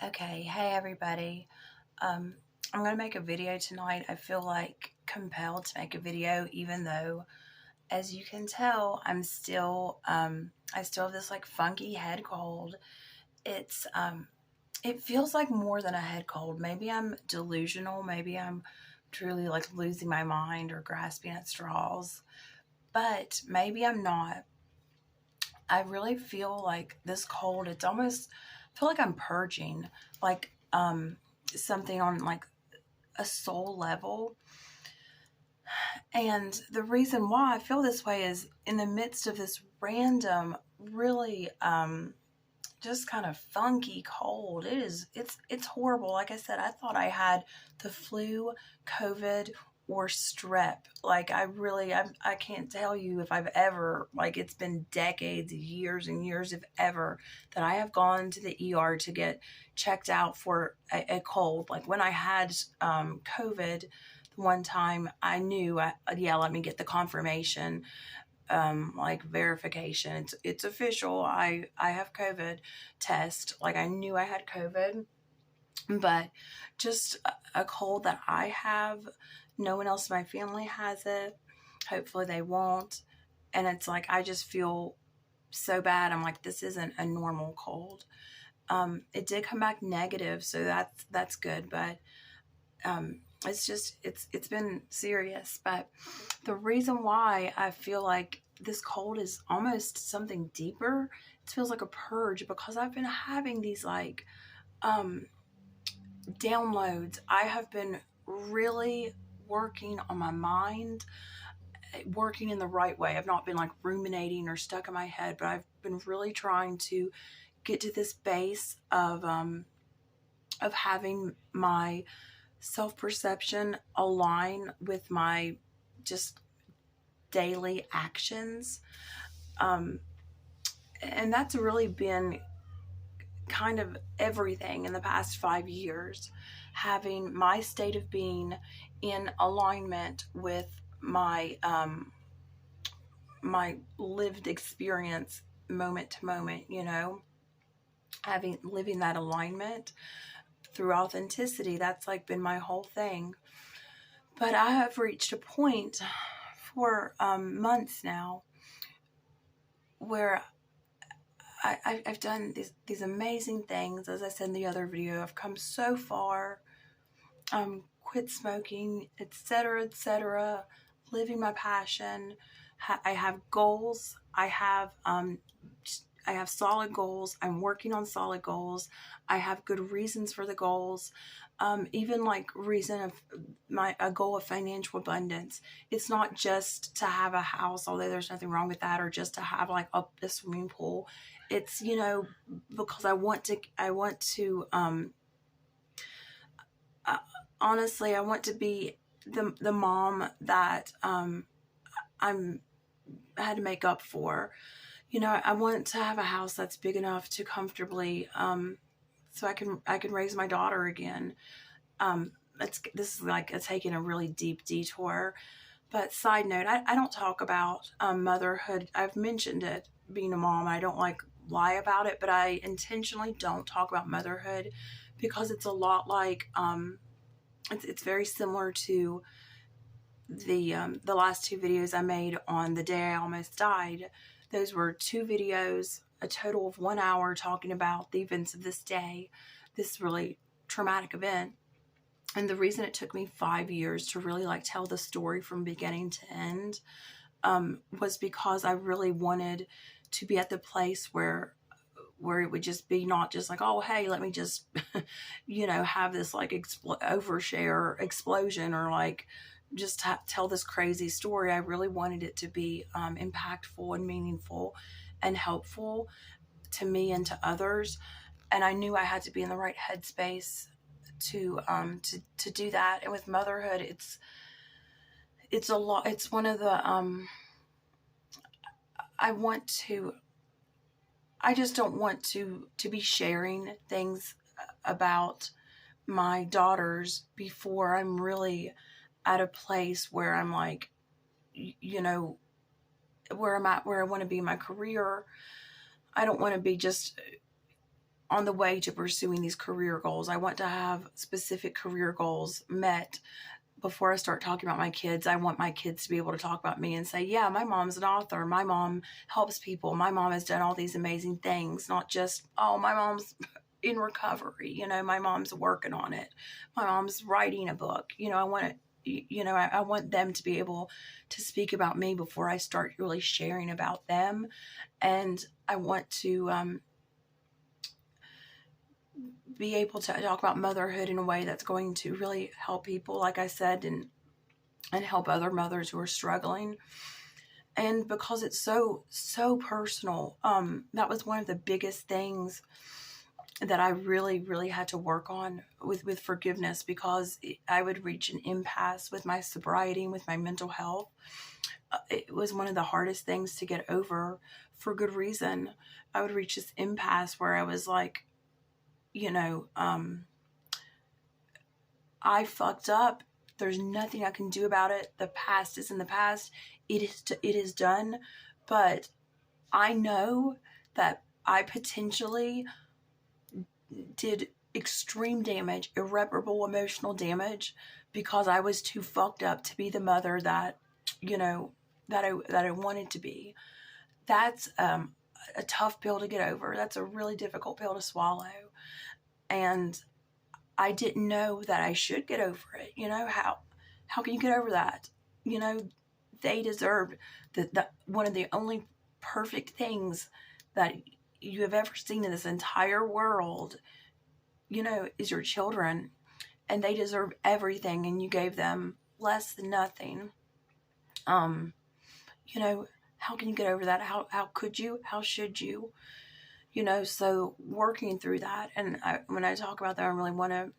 Okay, hey everybody. Um, I'm gonna make a video tonight. I feel like compelled to make a video, even though, as you can tell, I still have this like funky head cold. It feels like more than a head cold. Maybe I'm delusional. Maybe I'm truly like losing my mind or grasping at straws. But maybe I'm not. I really feel like this cold. I feel like I'm purging, like something on like a soul level. And the reason why I feel this way is in the midst of this random, really just kind of funky cold. It's horrible. Like I said, I thought I had the flu, COVID, or strep. Like I can't tell you if I've ever, like, it's been decades, years and years, if ever, that I have gone to the ER to get checked out for a cold. Like when I had COVID the one time, I knew, yeah, let me get the confirmation, like verification. It's official. I have COVID test. Like I knew I had COVID, but just a cold that I have. No one else in my family has it. Hopefully they won't. And it's like I just feel so bad. I'm like, this isn't a normal cold. It did come back negative, so that's good. But it's been serious. But the reason why I feel like this cold is almost something deeper, it feels like a purge, because I've been having these like um downloads. I have been really working on my mind, working in the right way. I've not been like ruminating or stuck in my head, but I've been really trying to get to this base of having my self-perception align with my just daily actions. Um, and that's really been kind of everything in the past 5 years, having my state of being in alignment with my lived experience moment to moment, having living that alignment through authenticity. That's like been my whole thing. But I have reached a point for months now where I've done these amazing things. As I said in the other video, I've come so far. Quit smoking, etc., etc., living my passion. I have goals. I have solid goals. I'm working on solid goals. I have good reasons for the goals. Even like reason of a goal of financial abundance. It's not just to have a house, although there's nothing wrong with that, or just to have like a swimming pool. It's, because I want to uh, honestly, I want to be the mom that I'm had to make up for. I want to have a house that's big enough to comfortably, so I can raise my daughter again. This is like taking a really deep detour. But side note, I don't talk about motherhood. I've mentioned it, being a mom. I don't like lie about it, but I intentionally don't talk about motherhood because it's a lot like it's very similar to the last two videos I made on the day I almost died. Those were two videos, a total of 1 hour, talking about the events of this day, this really traumatic event. And the reason it took me 5 years to really like tell the story from beginning to end was because I really wanted to be at the place where it would just be not just like, oh, hey, let me just, have this like overshare explosion, or like just tell this crazy story. I really wanted it to be impactful and meaningful and helpful to me and to others. And I knew I had to be in the right headspace to do that. And with motherhood, it's a lot. It's one of the I just don't want to be sharing things about my daughters before I'm really at a place where I'm like, where I'm at, where I want to be in my career. I don't want to be just on the way to pursuing these career goals. I want to have specific career goals met before I start talking about my kids. I want my kids to be able to talk about me and say, yeah, my mom's an author. My mom helps people. My mom has done all these amazing things. Not just, oh, my mom's in recovery. You know, my mom's working on it. My mom's writing a book. You know, I want I want them to be able to speak about me before I start really sharing about them. And I want to be able to talk about motherhood in a way that's going to really help people, like I said, and help other mothers who are struggling. And because it's so personal, that was one of the biggest things that I really had to work on with forgiveness, because I would reach an impasse with my sobriety and with my mental health. It was one of the hardest things to get over, for good reason. I would reach this impasse where I was like, I fucked up. There's nothing I can do about it. The past is in the past. It is done. But I know that I potentially did extreme damage, irreparable emotional damage, because I was too fucked up to be the mother that, that I wanted to be. That's a tough pill to get over. That's a really difficult pill to swallow. And I didn't know that I should get over it. How can you get over that? They deserved the one of the only perfect things that you have ever seen in this entire world, is your children. And they deserve everything, and you gave them less than nothing. How can you get over that? How could you? How should you? So working through that. And when I talk about that, I really want to,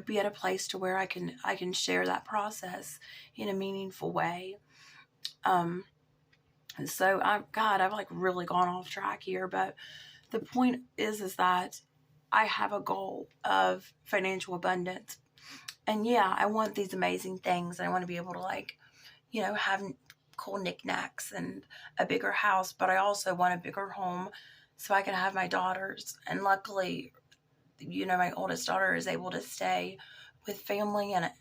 be at a place to where I can share that process in a meaningful way. So I've like really gone off track here, but the point is that I have a goal of financial abundance. And yeah, I want these amazing things. I want to be able to have cool knickknacks and a bigger house, but I also want a bigger home so I can have my daughters. And luckily, my oldest daughter is able to stay with family, and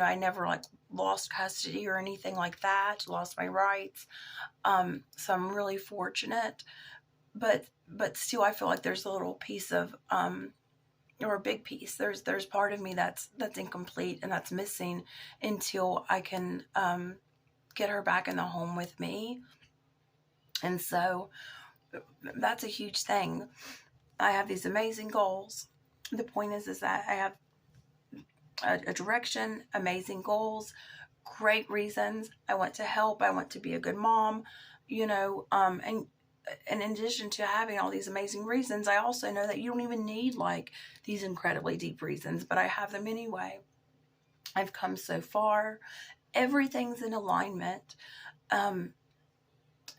I never lost custody or anything like that, lost my rights. So I'm really fortunate, but still I feel like there's a little piece of, or a big piece. There's part of me that's incomplete and that's missing until I can, get her back in the home with me. And so that's a huge thing. I have these amazing goals. The point is that I have a direction, amazing goals, great reasons. I want to help. I want to be a good mom, and in addition to having all these amazing reasons, I also know that you don't even need these incredibly deep reasons, but I have them anyway. I've come so far. Everything's in alignment. And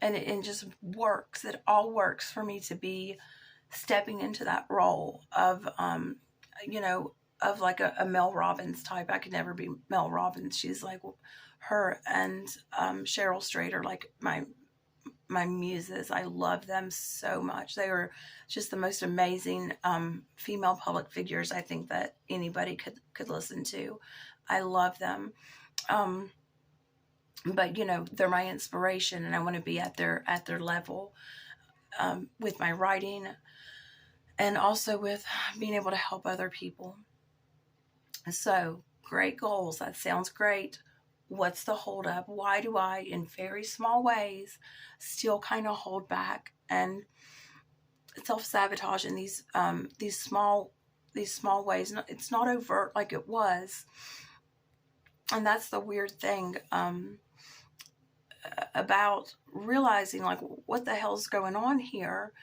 it just works. It all works for me to be stepping into that role of, of like a Mel Robbins type. I could never be Mel Robbins. She's like her and Cheryl Strader, like my muses. I love them so much. They are just the most amazing female public figures I think that anybody could listen to. I love them. But they're my inspiration, and I want to be at their level with my writing, and also with being able to help other people. So great goals. That sounds great. What's the holdup? Why do I, in very small ways, still kind of hold back and self-sabotage in these small ways? It's not overt like it was. And that's the weird thing about realizing what the hell's going on here,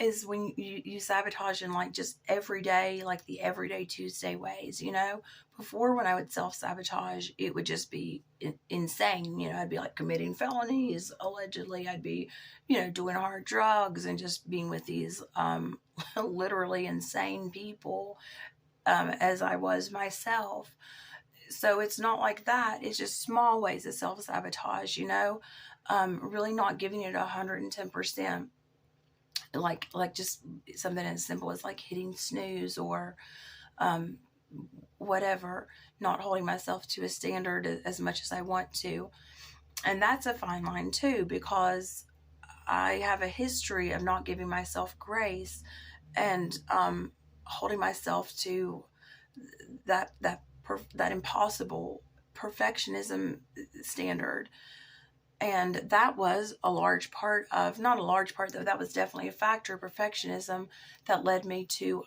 is when you sabotage in just everyday, the everyday Tuesday ways. Before, when I would self-sabotage, it would just be insane. I'd be committing felonies, allegedly. I'd be, doing hard drugs and just being with these literally insane people, as I was myself. So it's not like that. It's just small ways of self-sabotage, really not giving it 110%. like just something as simple as like hitting snooze or um, whatever, not holding myself to a standard as much as I want to. And that's a fine line too, because I have a history of not giving myself grace and holding myself to that impossible perfectionism standard. And that was a large part of, not a large part though, that was definitely a factor of perfectionism that led me to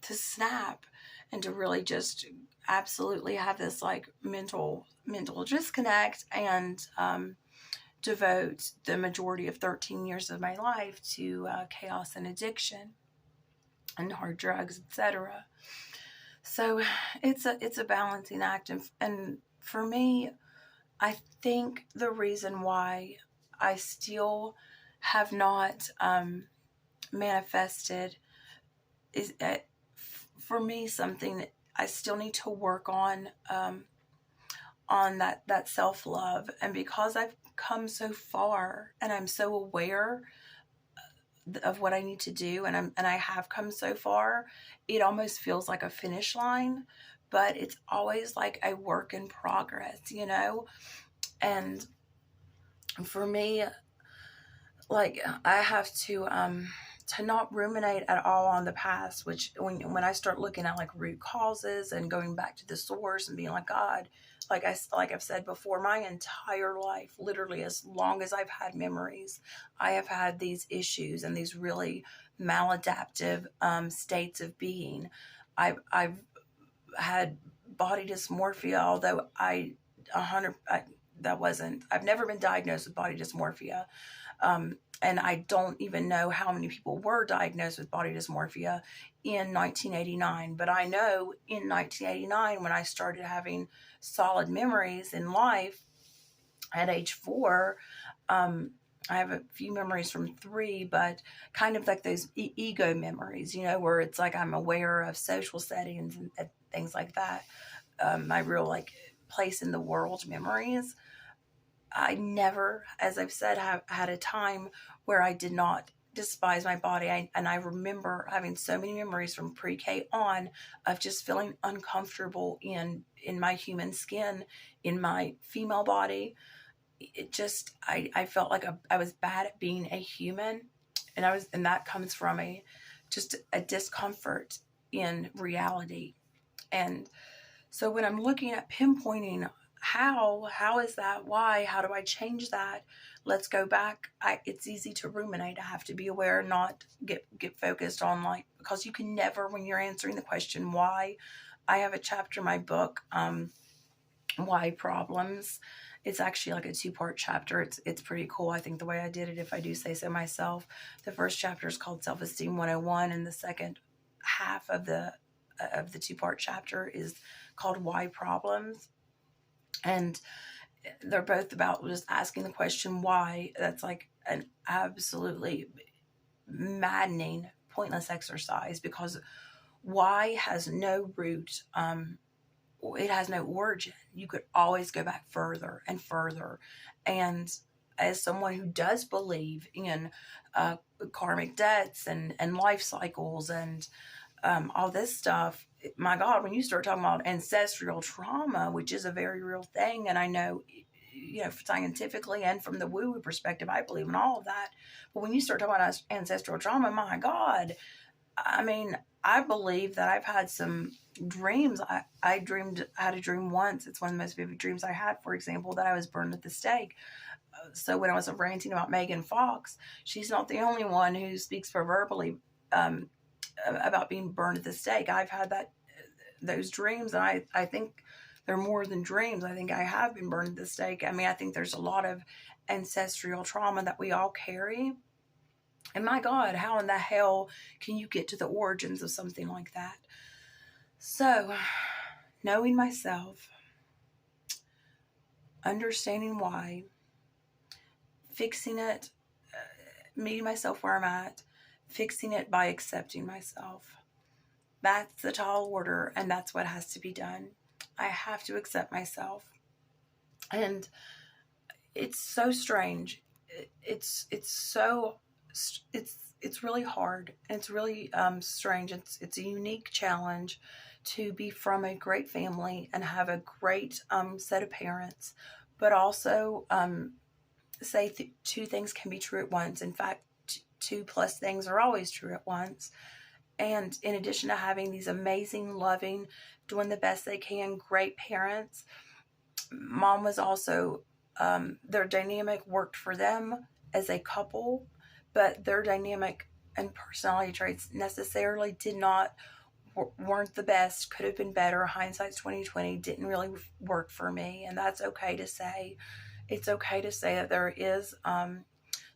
snap and to really just absolutely have this like mental disconnect and devote the majority of 13 years of my life to chaos and addiction and hard drugs, etc. So it's a balancing act, and for me, I think the reason why I still have not manifested is for me something that I still need to work on that self-love. And because I've come so far and I'm so aware of what I need to do, and I have come so far, it almost feels like a finish line, but it's always like a work in progress, you know? And for me, like I have to not ruminate at all on the past, which when I start looking at like root causes and going back to the source and being like, God, like I've said before, my entire life, literally as long as I've had memories, I have had these issues and these really maladaptive states of being. I've had body dysmorphia, although I've never been diagnosed with body dysmorphia. And I don't even know how many people were diagnosed with body dysmorphia in 1989. But I know in 1989, when I started having solid memories in life at age 4, I have a few memories from 3, but kind of like those ego memories, you know, where it's like I'm aware of social settings and things like that. My real like place in the world memories. I never, as I've said, have had a time where I did not despise my body. And I remember having so many memories from pre-K on of just feeling uncomfortable in my human skin, in my female body. It just, I felt like I was bad at being a human. And that comes from just a discomfort in reality. And so when I'm looking at pinpointing how is that? Why? How do I change that? Let's go back. It's easy to ruminate. I have to be aware, not get focused on like, because you can never, when you're answering the question why. I have a chapter in my book, Why Problems. It's actually like a 2-part chapter. It's pretty cool. I think the way I did it, if I do say so myself. The first chapter is called Self-Esteem 101, and the second half of the 2-part chapter is called Why Problems. And they're both about just asking the question why. That's like an absolutely maddening, pointless exercise, because why has no root. It has no origin. You could always go back further and further. And as someone who does believe in karmic debts and life cycles and all this stuff, my God, when you start talking about ancestral trauma, which is a very real thing, and I know, you know, scientifically and from the woo-woo perspective, I believe in all of that. But when you start talking about ancestral trauma, my God, I mean, I believe that I've had some dreams. I had a dream once. It's one of the most vivid dreams I had, for example, that I was burned at the stake. So when I was ranting about Megan Fox, she's not the only one who speaks proverbially about being burned at the stake. I've had those dreams, and I think they're more than dreams. I think I have been burned at the stake. I mean, I think there's a lot of ancestral trauma that we all carry. And my God, how in the hell can you get to the origins of something like that? So, knowing myself, understanding why, fixing it, meeting myself where I'm at, fixing it by accepting myself. That's the tall order, and that's what has to be done. I have to accept myself. And it's so strange. It's it's really hard, and it's really strange. It's a unique challenge to be from a great family and have a great set of parents, but also say two things can be true at once. In fact, two plus things are always true at once. And in addition to having these amazing, loving, doing the best they can, great parents, mom was also, their dynamic worked for them as a couple, but their dynamic and personality traits necessarily did not, weren't the best, could have been better. Hindsight's 2020, didn't really work for me, and that's okay to say. It's okay to say that there is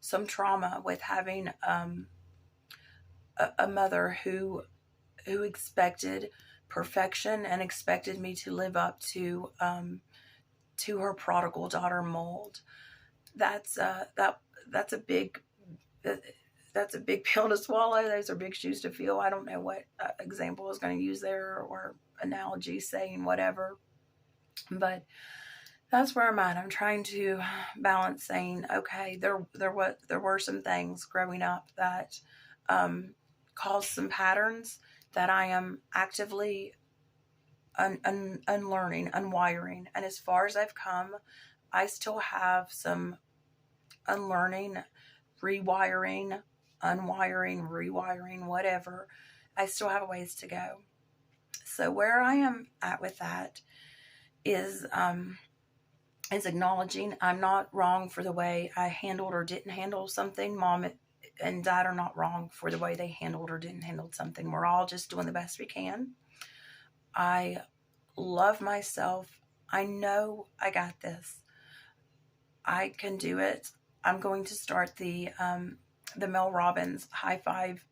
some trauma with having a mother who expected perfection and expected me to live up to her prodigal daughter mold. That's that's a big that's a big pill to swallow. Those are big shoes to fill. I don't know what example I was going to use there, or analogy, saying whatever, but that's where I'm at. I'm trying to balance saying, okay, there were some things growing up that caused some patterns that I am actively unlearning, unwiring. And as far as I've come, I still have some unlearning, rewiring, unwiring, rewiring, whatever. I still have a ways to go. So where I am at with that is acknowledging I'm not wrong for the way I handled or didn't handle something. Mom and dad are not wrong for the way they handled or didn't handle something. We're all just doing the best we can. I love myself. I know I got this. I can do it. I'm going to start the Mel Robbins high five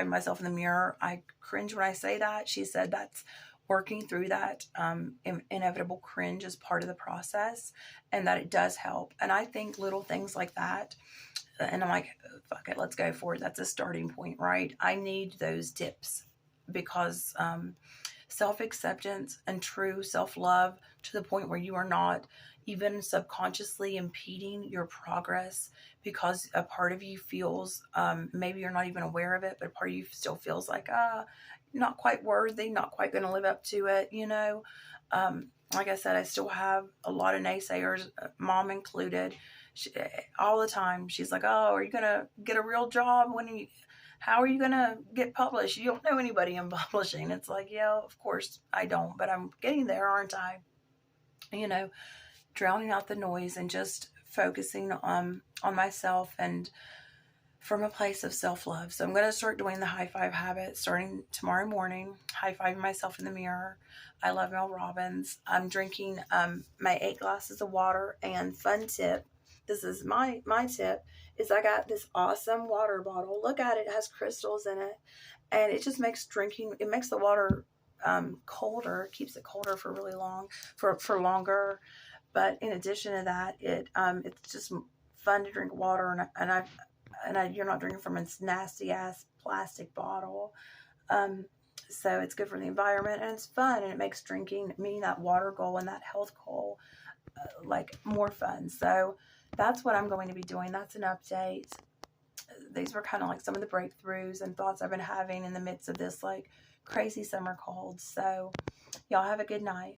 myself in the mirror. I cringe when I say that. She said that's working through that inevitable cringe as part of the process, and that it does help. And I think little things like that, and I'm like, fuck it, let's go for it. That's a starting point, right? I need those dips because self-acceptance and true self-love to the point where you are not even subconsciously impeding your progress because a part of you feels, maybe you're not even aware of it, but a part of you still feels like, not quite worthy, not quite going to live up to it, you know. Like I said, I still have a lot of naysayers, mom included. All the time, she's like, oh, are you going to get a real job? How are you going to get published? You don't know anybody in publishing. It's like, yeah, of course I don't, but I'm getting there, aren't I? You know, drowning out the noise and just focusing on myself and from a place of self-love. So I'm going to start doing the high five habit starting tomorrow morning, high-fiving myself in the mirror. I love Mel Robbins. I'm drinking my 8 glasses of water. And fun tip, this is my tip, is I got this awesome water bottle. Look at it. It has crystals in it. And it just makes drinking, it makes the water colder. It keeps it colder for really long, for longer. But in addition to that, it's just fun to drink water. And you're not drinking from a nasty ass plastic bottle. So it's good for the environment, and it's fun, and it makes drinking, meeting that water goal and that health goal, like more fun. So that's what I'm going to be doing. That's an update. These were kind of like some of the breakthroughs and thoughts I've been having in the midst of this like crazy summer cold. So y'all have a good night.